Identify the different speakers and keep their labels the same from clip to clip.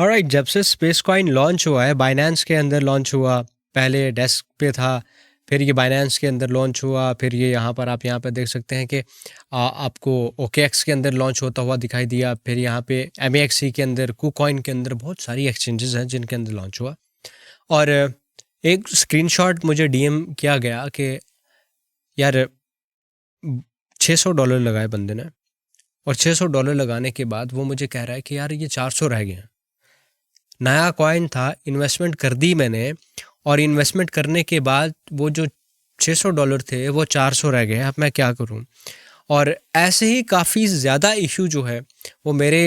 Speaker 1: Alright, जब से space coin launch हुआ है, बाइनेंस के अंदर लॉन्च हुआ, पहले डेस्क पे था, फिर ये बाइनेंस के अंदर लॉन्च हुआ, फिर ये यहाँ पर आप यहाँ पे देख सकते हैं कि आपको ओकेएक्स के अंदर लॉन्च होता हुआ दिखाई दिया, फिर यहाँ पे एमएक्सी के अंदर, कुकॉइन के अंदर बहुत सारी एक्सचेंजेस हैं जिनके अंदर लॉन्च हुआ। और एक स्क्रीनशॉट मुझे डीएम किया गया कि यार $600 लगाए बंदे ने, और $600 लगाने के बाद वो मुझे कह रहा है कि यार ये 400 रह गए हैं। नया कॉइन था, इन्वेस्टमेंट कर दी मैंने, और इन्वेस्टमेंट करने के बाद वो जो $600 थे वो 400 रह गए। अब मैं क्या करूं? और ऐसे ही काफ़ी ज़्यादा इशू जो है वो मेरे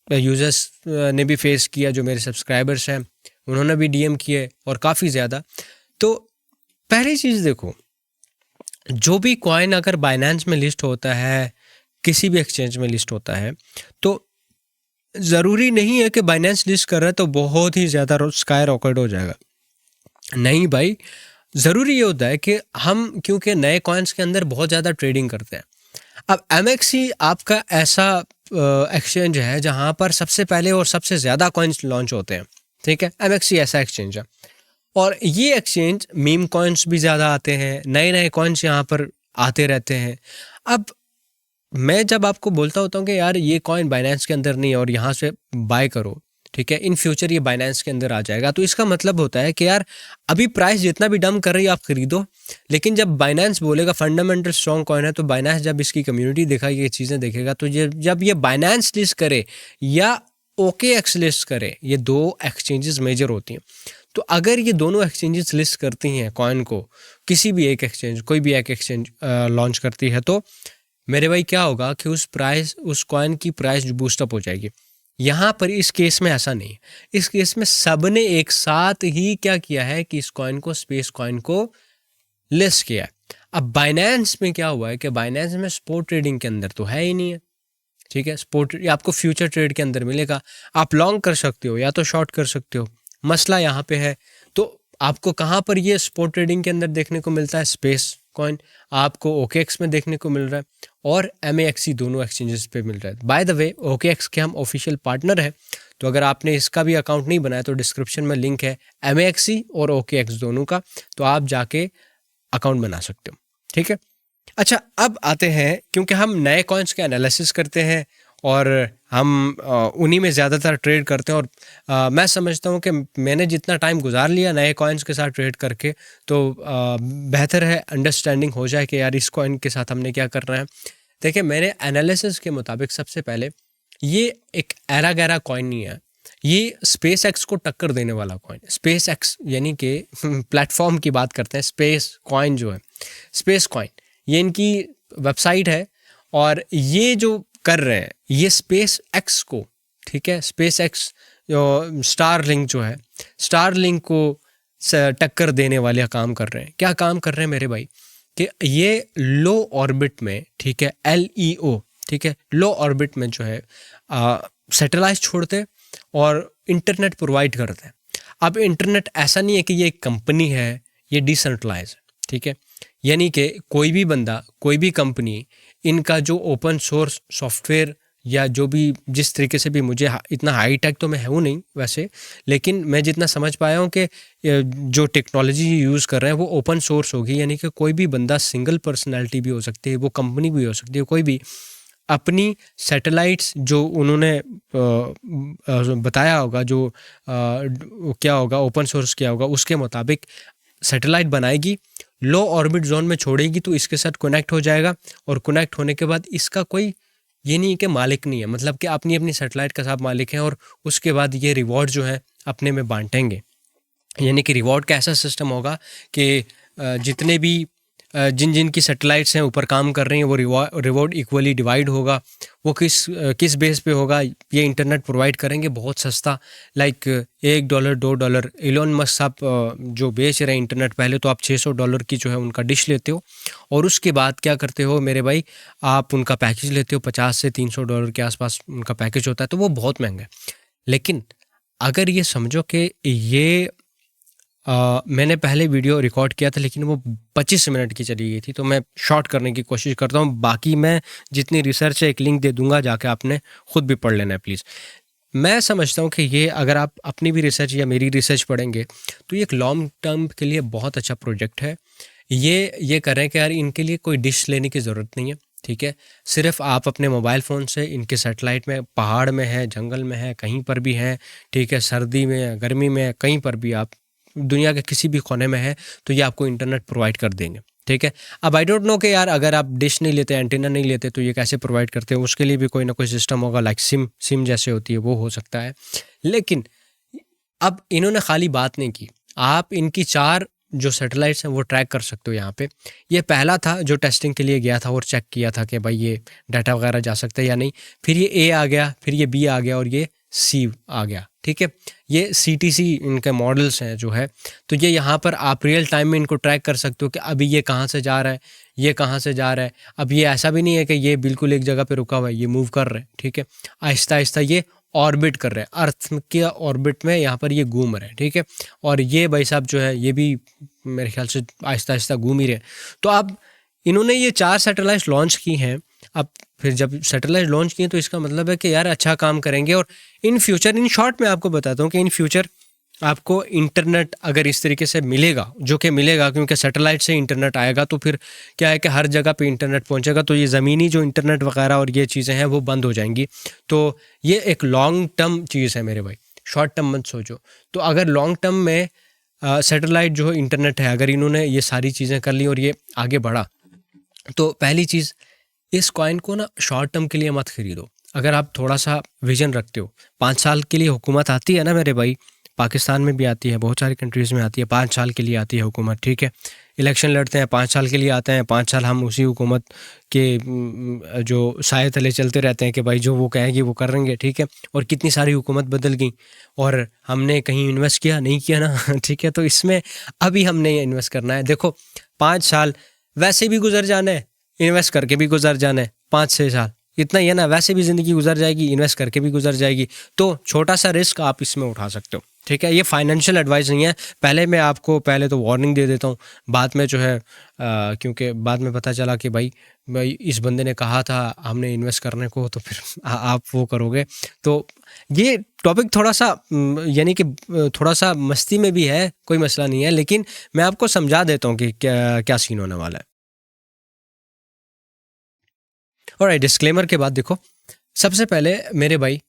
Speaker 1: यूज़र्स ने भी फेस किया, जो मेरे सब्सक्राइबर्स हैं उन्होंने भी डीएम किए, और काफ़ी ज़्यादा। तो पहली चीज़ देखो, जो भी कॉइन अगर बाइनेंस में लिस्ट होता है, किसी भी एक्सचेंज में लिस्ट होता है, तो ज़रूरी नहीं है कि बाइनेंस लिस्ट कर रहा है तो बहुत ही ज़्यादा स्काई रॉकेट हो जाएगा। नहीं भाई, ज़रूरी ये होता है कि हम क्योंकि नए कॉइन्स के अंदर बहुत ज़्यादा ट्रेडिंग करते हैं। अब एमएक्सी आपका ऐसा एक्सचेंज है जहाँ पर सबसे पहले और सबसे ज़्यादा कॉइन्स लॉन्च होते हैं, ठीक है। एमएक्सी ऐसा एक्सचेंज है, और ये एक्सचेंज मीम कॉइन्स भी ज़्यादा आते हैं, नए नए कॉइन्स यहाँ पर आते रहते हैं। अब मैं जब आपको बोलता होता हूँ कि यार ये कॉइन बाइनेंस के अंदर नहीं है और यहाँ से बाय करो, ठीक है, इन फ्यूचर ये बाइनेंस के अंदर आ जाएगा, तो इसका मतलब होता है कि यार अभी प्राइस जितना भी डंप कर रही है आप खरीदो, लेकिन जब बाइनेंस बोलेगा फंडामेंटल स्ट्रॉन्ग कॉइन है, तो बाइनेंस जब इसकी कम्युनिटी देखा, ये चीज़ें देखेगा, तो ये जब ये बाइनेंस लिस्ट करे या ओकेएक्स लिस्ट करे, ये दो एक्सचेंजेस मेजर होती हैं, तो अगर ये दोनों एक्सचेंजेस लिस्ट करती हैं कॉइन को, किसी भी एक एक्सचेंज, कोई भी एक एक्सचेंज लॉन्च करती है, तो मेरे भाई क्या होगा कि उस कॉइन की प्राइस बूस्टअप हो जाएगी। यहाँ पर इस केस में ऐसा नहीं है। इस केस में सबने एक साथ ही क्या किया है कि इस कॉइन को, स्पेस कॉइन को लिस्ट किया है। अब बाइनेंस में क्या हुआ है कि बाइनेंस में स्पॉट ट्रेडिंग के अंदर तो है ही नहीं है, ठीक है। स्पॉट आपको फ्यूचर ट्रेड के अंदर मिलेगा, आप लॉन्ग कर सकते हो या तो शॉर्ट कर सकते हो, मसला यहाँ पे है। तो आपको कहाँ पर ये स्पॉट ट्रेडिंग के अंदर देखने को मिलता है? स्पेस कॉइन आपको ओकेएक्स में देखने को मिल रहा है, और एमएक्सी दोनों एक्सचेंजेस पे मिल रहा है। बाय द वे, ओकेएक्स के हम ऑफिशियल पार्टनर हैं, तो अगर आपने इसका भी अकाउंट नहीं बनाया तो डिस्क्रिप्शन में लिंक है एमएक्सी और ओकेएक्स दोनों का, तो आप जाके अकाउंट बना सकते हो, ठीक है। अच्छा, अब आते हैं, क्योंकि हम नए कॉइन्स के एनालिसिस करते हैं और हम उन्हीं में ज़्यादातर ट्रेड करते हैं, और मैं समझता हूँ कि मैंने जितना टाइम गुजार लिया नए कॉइन्स के साथ ट्रेड करके, तो बेहतर है अंडरस्टैंडिंग हो जाए कि यार इस कॉइन के साथ हमने क्या करना है। देखिए, मेरे एनालिसिस के मुताबिक सबसे पहले ये एक एरा गैरा कॉइन नहीं है, ये स्पेस एक्स को टक्कर देने वाला कॉइन। स्पेस एक्स यानी कि प्लेटफॉर्म की बात करते हैं, स्पेस कॉइन जो है, स्पेस कॉइन, ये इनकी वेबसाइट है, और ये जो कर रहे हैं ये स्पेस एक्स को, ठीक है, स्पेस एक्स जो स्टारलिंक जो है, स्टारलिंक को टक्कर देने वाले काम कर रहे हैं। क्या काम कर रहे हैं मेरे भाई? कि ये लो ऑर्बिट में, ठीक है, LEO, ठीक है, लो ऑर्बिट में जो है सैटेलाइट छोड़ते और इंटरनेट प्रोवाइड करते हैं। अब इंटरनेट ऐसा नहीं है कि ये एक कंपनी है, ये डिसेंट्रलाइज है, ठीक है। यानी कि कोई भी बंदा, कोई भी कंपनी इनका जो ओपन सोर्स सॉफ्टवेयर या जो भी, जिस तरीके से भी, मुझे इतना हाई टेक तो मैं हूँ नहीं वैसे, लेकिन मैं जितना समझ पाया हूँ कि जो टेक्नोलॉजी यूज़ कर रहे हैं वो ओपन सोर्स होगी, यानी कि कोई भी बंदा, सिंगल पर्सनालिटी भी हो सकती है, वो कंपनी भी हो सकती है, कोई भी अपनी सैटेलाइट्स जो उन्होंने बताया होगा, जो क्या होगा, ओपन सोर्स क्या होगा, उसके मुताबिक सैटेलाइट बनाएगी, लो ऑर्बिट जोन में छोड़ेगी, तो इसके साथ कनेक्ट हो जाएगा, और कनेक्ट होने के बाद इसका कोई ये नहीं है कि मालिक नहीं है, मतलब कि अपनी अपनी सैटेलाइट का सब मालिक हैं, और उसके बाद ये रिवॉर्ड जो है अपने में बांटेंगे। यानी कि रिवॉर्ड का ऐसा सिस्टम होगा कि जितने भी जिन जिन की सैटेलाइट्स हैं ऊपर काम कर रही हैं, वो रिवॉर्ड इक्वली डिवाइड होगा। वो किस बेस पे होगा? ये इंटरनेट प्रोवाइड करेंगे बहुत सस्ता, लाइक $1 $2। एलोन मस्क साहब जो बेच रहे हैं इंटरनेट, पहले तो आप $600 की जो है उनका डिश लेते हो, और उसके बाद क्या करते हो मेरे भाई, आप उनका पैकेज लेते हो, $50 से $300 के आसपास उनका पैकेज होता है, तो वो बहुत महंगा है। लेकिन अगर ये समझो कि ये मैंने पहले वीडियो रिकॉर्ड किया था, लेकिन वो 25 मिनट की चली गई थी, तो मैं शॉर्ट करने की कोशिश करता हूँ। बाकी मैं जितनी रिसर्च है, एक लिंक दे दूंगा, जाके आपने खुद भी पढ़ लेना है प्लीज़। मैं समझता हूँ कि ये अगर आप अपनी भी रिसर्च या मेरी रिसर्च पढ़ेंगे तो ये एक लॉन्ग टर्म के लिए बहुत अच्छा प्रोजेक्ट है। ये करें कि यार इनके लिए कोई डिश लेने की ज़रूरत नहीं है, ठीक है। सिर्फ आप अपने मोबाइल फ़ोन से इनके सैटेलाइट में, पहाड़ में है, जंगल में है, कहीं पर भी है, ठीक है, सर्दी में है, गर्मी में है, कहीं पर भी आप दुनिया के किसी भी कोने में है, तो ये आपको इंटरनेट प्रोवाइड कर देंगे, ठीक है। अब आई डोंट नो कि यार अगर आप डिश नहीं लेते, एंटीना नहीं लेते, तो ये कैसे प्रोवाइड करते हैं, उसके लिए भी कोई ना कोई सिस्टम होगा, लाइक सिम जैसे होती है वो हो सकता है। लेकिन अब इन्होंने खाली बात नहीं की, आप इनकी 4 जो सैटेलाइट्स हैं वो ट्रैक कर सकते हो यहाँ पे। ये पहला था जो टेस्टिंग के लिए गया था और चेक किया था कि भाई ये डाटा वगैरह जा सकता है या नहीं। फिर ये ए आ गया, फिर ये बी आ गया और ये सी आ गया, ठीक है। ये CTC इनके मॉडल्स हैं जो है, तो ये यहाँ पर आप रियल टाइम में इनको ट्रैक कर सकते हो कि अभी ये कहाँ से जा रहा है, ये कहाँ से जा रहा है। अब ये ऐसा भी नहीं है कि ये बिल्कुल एक जगह पे रुका हुआ है, ये मूव कर रहे हैं, ठीक है। आहिस्ता आहिस्ता ये ऑर्बिट कर रहे हैं, अर्थ के ऑर्बिट में यहाँ पर ये घूम रहे हैं, ठीक है। और ये भाई साहब जो है ये भी मेरे ख्याल से आहिस्ता आहिस्ता घूम ही रहे हैं। तो अब इन्होंने ये 4 सैटेलाइट लॉन्च की हैं। अब फिर जब सैटेलाइट लॉन्च किए तो इसका मतलब है कि यार अच्छा काम करेंगे। और इन फ्यूचर, इन शॉर्ट में आपको बताता हूँ कि इन फ्यूचर आपको इंटरनेट अगर इस तरीके से मिलेगा, जो कि मिलेगा क्योंकि सैटेलाइट से इंटरनेट आएगा, तो फिर क्या है कि हर जगह पे इंटरनेट पहुंचेगा, तो ये ज़मीनी जो इंटरनेट वगैरह और ये चीज़ें हैं वो बंद हो जाएंगी। तो ये एक लॉन्ग टर्म चीज़ है मेरे भाई, शॉर्ट टर्म मत सोचो। तो अगर लॉन्ग टर्म में सैटेलाइट जो इंटरनेट है, अगर इन्होंने ये सारी चीज़ें कर ली और ये आगे बढ़ा, तो पहली चीज़, इस कॉइन को ना शॉर्ट टर्म के लिए मत खरीदो। अगर आप थोड़ा सा विजन रखते हो, 5 साल के लिए हुकूमत आती है ना मेरे भाई, पाकिस्तान में भी आती है, बहुत सारी कंट्रीज़ में आती है, 5 साल के लिए आती है हुकूमत, ठीक है। इलेक्शन लड़ते हैं, 5 साल के लिए आते हैं, 5 साल हम उसी हुकूमत के जो साए तले चलते रहते हैं कि भाई जो वो कहेंगे वो करेंगे, ठीक है। और कितनी सारी हुकूमत बदल गई और हमने कहीं इन्वेस्ट किया नहीं किया ना ठीक है। तो इसमें अभी हमने इन्वेस्ट करना है। देखो 5 साल वैसे भी गुजर जाना है, इन्वेस्ट करके भी गुजर जाना है, 5-6 साल इतना ही है ना, वैसे भी ज़िंदगी गुजर जाएगी, इन्वेस्ट करके भी गुजर जाएगी। तो छोटा सा रिस्क आप इसमें उठा सकते हो, ठीक है। ये फाइनेंशियल एडवाइस नहीं है, पहले मैं आपको पहले तो वार्निंग दे देता हूँ, बाद में जो है क्योंकि बाद में पता चला कि भाई इस बंदे ने कहा था हमने इन्वेस्ट करने को, तो फिर आप वो करोगे। तो ये टॉपिक थोड़ा सा यानी कि थोड़ा सा मस्ती में भी है, कोई मसला नहीं है, लेकिन मैं आपको समझा देता हूँ कि क्या क्या सीन होने वाला है। और डिस्क्लेमर के बाद देखो, सबसे पहले मेरे भाई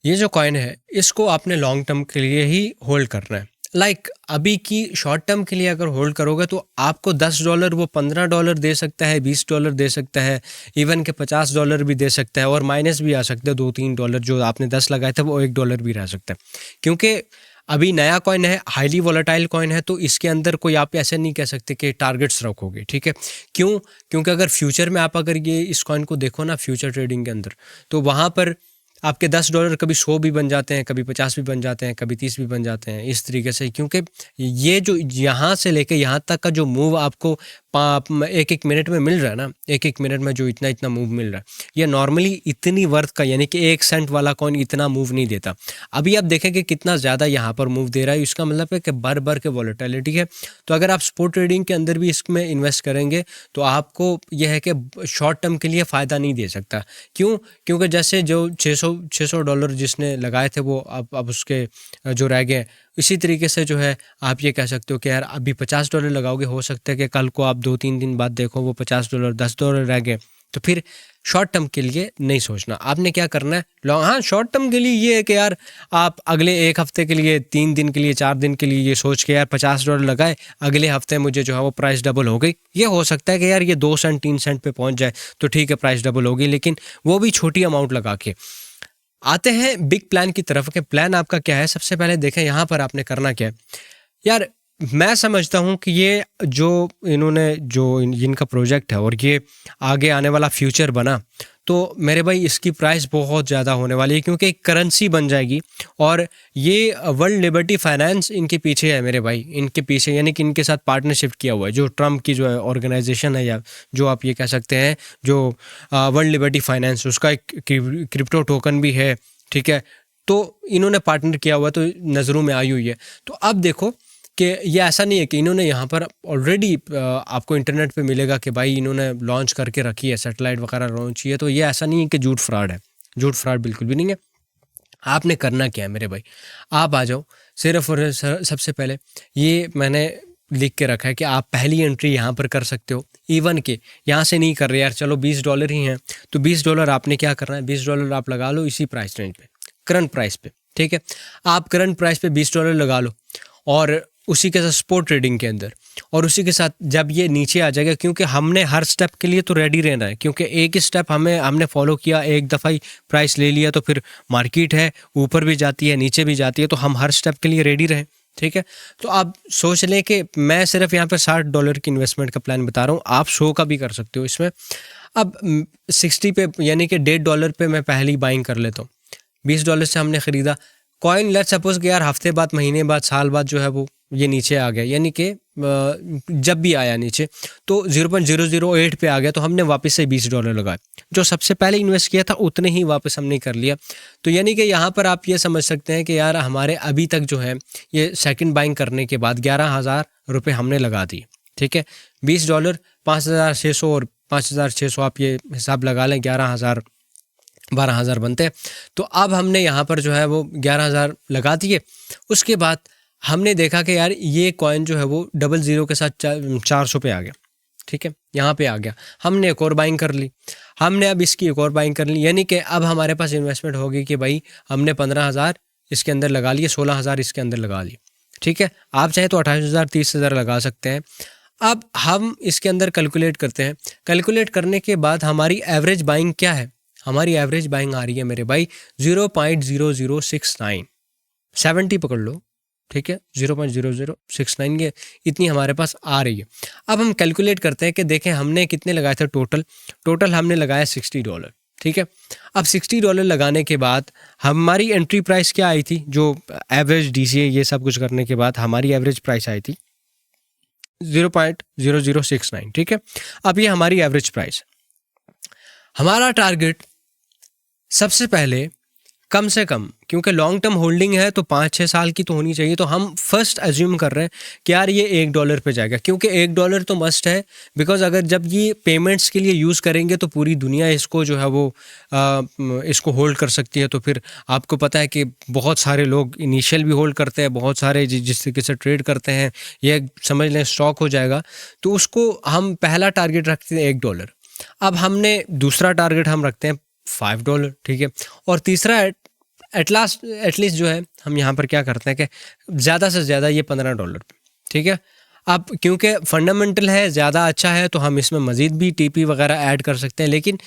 Speaker 1: ये जो कॉइन है इसको आपने लॉन्ग टर्म के लिए ही होल्ड करना है। लाइक अभी की शॉर्ट टर्म के लिए अगर होल्ड करोगे तो आपको $10 वो $15 दे सकता है, $20 दे सकता है, इवन के $50 भी दे सकता है, और माइनस भी आ सकता है, $2-3 जो आपने 10 लगाए थे वो $1 भी रह सकता है। क्योंकि अभी नया कॉइन है, हाईली वोलेटाइल कॉइन है, तो इसके अंदर कोई आप ऐसे नहीं कह सकते कि टारगेट्स रखोगे, ठीक है। क्यों? क्योंकि अगर फ्यूचर में आप अगर ये इस कॉइन को देखो ना फ्यूचर ट्रेडिंग के अंदर, तो वहाँ पर आपके $10 कभी 100 भी बन जाते हैं, कभी 50 भी बन जाते हैं, कभी 30 भी बन जाते हैं, इस तरीके से। क्योंकि ये जो यहाँ से लेके यहाँ तक का जो मूव आपको 1-1 मिनट में मिल रहा है ना, 1-1 मिनट में जो इतना मूव मिल रहा है, ये नॉर्मली इतनी वर्थ का, यानी कि 1 सेंट वाला कॉइन इतना मूव नहीं देता। अभी आप देखेंगे कितना ज़्यादा यहाँ पर मूव दे रहा है, इसका मतलब है कि भर के वॉलेटिलिटी है। तो अगर आप स्पॉट ट्रेडिंग के अंदर भी इसमें इन्वेस्ट करेंगे तो आपको यह है कि शॉर्ट टर्म के लिए फ़ायदा नहीं दे सकता। क्यों? क्योंकि जैसे जो $600 जिसने लगाए थे वो अब उसके जो रह गए, इसी तरीके से जो है आप ये कह सकते हो कि यार अभी $50 लगाओगे, हो सकता है कि कल को आप 2-3 दिन बाद देखो वो $50 $10 रह गए। तो फिर शॉर्ट टर्म के लिए नहीं सोचना। आपने क्या करना है, हाँ शॉर्ट टर्म के लिए ये है कि यार आप अगले 1 हफ्ते के लिए, 3 दिन के लिए, 4 दिन के लिए ये सोच के यार $50 लगाए, अगले हफ्ते मुझे जो है वो प्राइस डबल हो गई। ये हो सकता है कि यार ये 2 सेंट 3 सेंट पे पहुंच जाए तो ठीक है, प्राइस डबल होगी, लेकिन वो भी छोटी अमाउंट लगा के। आते हैं बिग प्लान की तरफ के प्लान आपका क्या है। सबसे पहले देखें यहाँ पर आपने करना क्या है। यार मैं समझता हूँ कि ये जो इन्होंने जो इनका प्रोजेक्ट है और ये आगे आने वाला फ्यूचर बना, तो मेरे भाई इसकी प्राइस बहुत ज़्यादा होने वाली है, क्योंकि एक करेंसी बन जाएगी। और ये वर्ल्ड लिबर्टी फाइनेंस इनके पीछे है मेरे भाई, इनके पीछे, यानी कि इनके साथ पार्टनरशिप किया हुआ है। जो ट्रम्प की जो है ऑर्गेनाइजेशन है, या जो आप ये कह सकते हैं जो वर्ल्ड लिबर्टी फाइनेंस, उसका एक क्रिप्टो टोकन भी है, ठीक है। तो इन्होंने पार्टनर किया हुआ, तो नज़रों में आई हुई है। तो अब देखो कि ये ऐसा नहीं है कि इन्होंने यहाँ पर ऑलरेडी आपको इंटरनेट पे मिलेगा कि भाई इन्होंने लॉन्च करके रखी है, सैटेलाइट वगैरह लॉन्च की है, तो ये ऐसा नहीं है कि झूठ फ्रॉड है। झूठ फ्रॉड बिल्कुल भी नहीं है। आपने करना क्या है मेरे भाई, आप आ जाओ सिर्फ और सबसे पहले ये मैंने लिख के रखा है कि आप पहली एंट्री यहाँ पर कर सकते हो। इवन के यहाँ से नहीं कर रहे यार, चलो $20 ही हैं, तो $20 आपने क्या करना है, $20 आप लगा लो इसी प्राइस रेंज पे, करंट प्राइस पे, ठीक है। आप करंट प्राइस पे $20 लगा लो और उसी के साथ स्पॉट ट्रेडिंग के अंदर, और उसी के साथ जब ये नीचे आ जाएगा, क्योंकि हमने हर स्टेप के लिए तो रेडी रहना है, क्योंकि एक ही स्टेप हमने फॉलो किया, एक दफ़ा ही प्राइस ले लिया तो फिर मार्केट है ऊपर भी जाती है नीचे भी जाती है, तो हम हर स्टेप के लिए रेडी रहें, ठीक है। तो आप सोच लें कि मैं सिर्फ यहाँ पे $60 की इन्वेस्टमेंट का प्लान बता रहा हूँ, आप 100 का भी कर सकते हो इसमें। अब 60 पे यानी कि $1.5 पे मैं पहली बाइंग कर लेता हूँ। $20 से हमने ख़रीदा कॉइन, लेट्स सपोज कि यार हफ्ते बाद, महीने बाद, साल बाद जो है वो ये नीचे आ गया, यानी कि जब भी आया नीचे तो 0.008 पे आ गया, तो हमने वापस से $20 लगाए, जो सबसे पहले इन्वेस्ट किया था उतने ही वापस हमने कर लिया। तो यानी कि यहाँ पर आप ये समझ सकते हैं कि यार हमारे अभी तक जो है ये सेकंड बाइंग करने के बाद $11,000 हमने लगा दिए, ठीक है। $20 5,600 और 5,600 आप ये हिसाब लगा लें, 11,000 12,000 बनते हैं। तो अब हमने यहाँ पर जो है वो 11,000 लगा दिए। उसके बाद हमने देखा कि यार ये कॉइन जो है वो 00 के साथ 400 पे आ गया, ठीक है, यहाँ पे आ गया। हमने एक और बाइंग कर ली, हमने अब इसकी एक और बाइंग कर ली, यानी कि अब हमारे पास इन्वेस्टमेंट होगी कि भाई हमने 15,000 इसके अंदर लगा लिए, 16,000 इसके अंदर लगा लिए, ठीक है। आप चाहे तो 28,000 30,000 लगा सकते हैं। अब हम इसके अंदर कैलकुलेट करते हैं, कैलकुलेट करने के बाद हमारी एवरेज बाइंग क्या है, हमारी एवरेज बाइंग आ रही है मेरे भाई 0.0069, 70 पकड़ लो, ठीक है, 0.0069 ये इतनी हमारे पास आ रही है। अब हम कैलकुलेट करते हैं कि देखें हमने कितने लगाए थे, टोटल हमने लगाया $60, ठीक है। अब $60 लगाने के बाद हमारी एंट्री प्राइस क्या आई थी, जो एवरेज DCA ये सब कुछ करने के बाद हमारी एवरेज प्राइस आई थी 0.0069, ठीक है। अब ये हमारी एवरेज प्राइस, हमारा टारगेट सबसे पहले कम से कम, क्योंकि लॉन्ग टर्म होल्डिंग है तो 5-6 साल की तो होनी चाहिए, तो हम फर्स्ट एज्यूम कर रहे हैं कि यार ये $1 पे जाएगा, क्योंकि $1 तो मस्ट है। बिकॉज अगर जब ये पेमेंट्स के लिए यूज़ करेंगे तो पूरी दुनिया इसको जो है वो इसको होल्ड कर सकती है। तो फिर आपको पता है कि बहुत सारे लोग इनिशियल भी होल्ड करते हैं, बहुत सारे जिस तरीके से ट्रेड करते हैं, ये समझ लें स्टॉक हो जाएगा, तो उसको हम पहला टारगेट रखते हैं $1। अब हमने दूसरा टारगेट हम रखते हैं $5, ठीक है। और तीसरा एटलीस्ट जो है हम यहाँ पर क्या करते हैं कि ज़्यादा से ज़्यादा ये $15 पे, ठीक है। अब क्योंकि फंडामेंटल है, ज़्यादा अच्छा है, तो हम इसमें मज़ीद भी TP वगैरह ऐड कर सकते हैं। लेकिन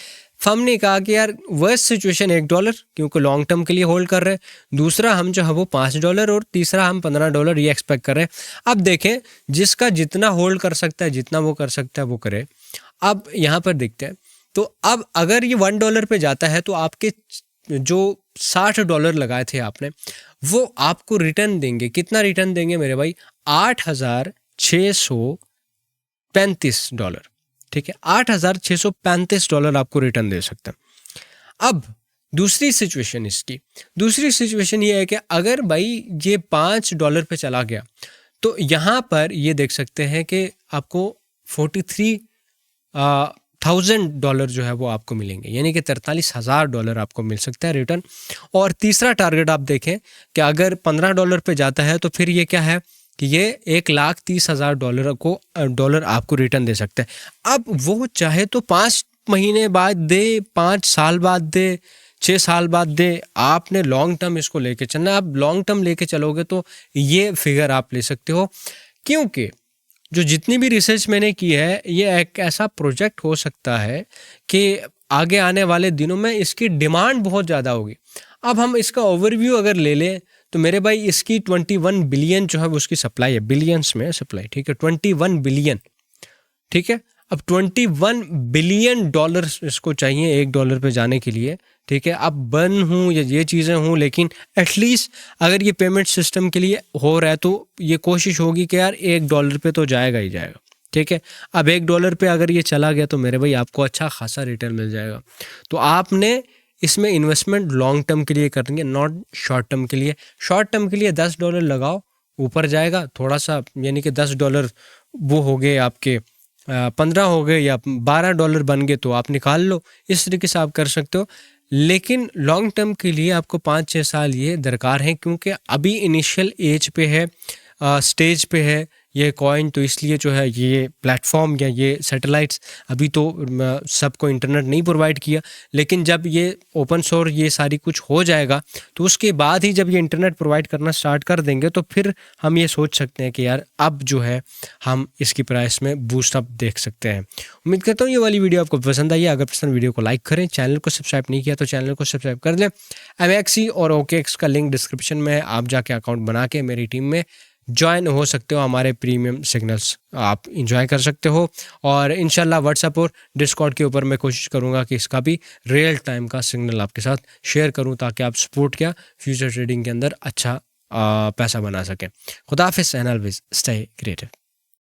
Speaker 1: हमने कहा कि यार वर्स्ट सिचुएशन $1, क्योंकि लॉन्ग टर्म के लिए होल्ड कर रहे हैं, दूसरा हम जो है वो $5 और तीसरा हम $15 ये एक्सपेक्ट कर रहे हैं। अब देखें जिसका जितना होल्ड कर सकता है, जितना वो कर सकता है वो करे। अब यहाँ पर देखते हैं, तो अब अगर ये $1 पे जाता है तो आपके जो $60 लगाए थे आपने, वो आपको रिटर्न देंगे। कितना रिटर्न देंगे मेरे भाई? $8,635, ठीक है, $8,635 आपको रिटर्न दे सकते हैं। अब दूसरी सिचुएशन ये है कि अगर भाई ये $5 पे चला गया, तो यहाँ पर ये देख सकते हैं कि आपको $43,000 जो है वो आपको मिलेंगे, यानी कि $43,000 आपको मिल सकता है रिटर्न। और तीसरा टारगेट आप देखें कि अगर $15 पे जाता है तो फिर ये क्या है कि ये $1,30,000 आपको रिटर्न दे सकता है। अब वो चाहे तो 5 महीने बाद दे, 5 साल बाद दे, 6 साल बाद दे, आपने लॉन्ग टर्म इसको लेके चलना। आप लॉन्ग टर्म लेके चलोगे तो ये फिगर आप ले सकते हो, क्योंकि जो जितनी भी रिसर्च मैंने की है, ये एक ऐसा प्रोजेक्ट हो सकता है कि आगे आने वाले दिनों में इसकी डिमांड बहुत ज़्यादा होगी। अब हम इसका ओवरव्यू अगर ले लें तो मेरे भाई इसकी 21 बिलियन जो है वो उसकी सप्लाई है, बिलियंस में सप्लाई, ठीक है, 21 बिलियन, ठीक है। अब $21 बिलियन इसको चाहिए $1 पे जाने के लिए, ठीक है। अब बन हूँ या ये चीज़ें हूँ, लेकिन एटलीस्ट अगर ये पेमेंट सिस्टम के लिए हो रहा है तो ये कोशिश होगी कि यार $1 पे तो जाएगा ही जाएगा, ठीक है। अब $1 पे अगर ये चला गया तो मेरे भाई आपको अच्छा खासा रिटर्न मिल जाएगा। तो आपने इसमें इन्वेस्टमेंट लॉन्ग टर्म के लिए करेंगे, नॉट शॉर्ट टर्म के लिए। शॉर्ट टर्म के लिए $10 लगाओ, ऊपर जाएगा थोड़ा सा, यानी कि $10 वो हो गए आपके 15 हो गए या $12 बन गए तो आप निकाल लो। इस तरीके से आप कर सकते हो। लेकिन लॉन्ग टर्म के लिए आपको 5-6 साल ये दरकार है, क्योंकि अभी इनिशियल एज पे है, स्टेज पे है ये कॉइन, तो इसलिए जो है ये प्लेटफॉर्म या ये सैटेलाइट्स अभी तो सबको इंटरनेट नहीं प्रोवाइड किया, लेकिन जब ये ओपन सोर्स ये सारी कुछ हो जाएगा तो उसके बाद ही जब ये इंटरनेट प्रोवाइड करना स्टार्ट कर देंगे तो फिर हम ये सोच सकते हैं कि यार अब जो है हम इसकी प्राइस में बूस्ट अप देख सकते हैं। उम्मीद करता हूँ ये वाली वीडियो आपको पसंद आई है। अगर पसंद वीडियो को लाइक करें, चैनल को सब्सक्राइब नहीं किया तो चैनल को सब्सक्राइब कर लें। MXC और OKX का लिंक डिस्क्रिप्शन में है, आप जाके अकाउंट बना के मेरी टीम में ज्वाइन हो सकते हो, हमारे प्रीमियम सिग्नल्स आप इंजॉय कर सकते हो। और इंशाल्लाह व्हाट्सएप और डिस्कॉर्ड के ऊपर मैं कोशिश करूंगा कि इसका भी रियल टाइम का सिग्नल आपके साथ शेयर करूं, ताकि आप सपोर्ट क्या फ्यूचर ट्रेडिंग के अंदर अच्छा पैसा बना सकें। खुदा हाफिज़ एंड ऑलवेज स्टे क्रिएटिव।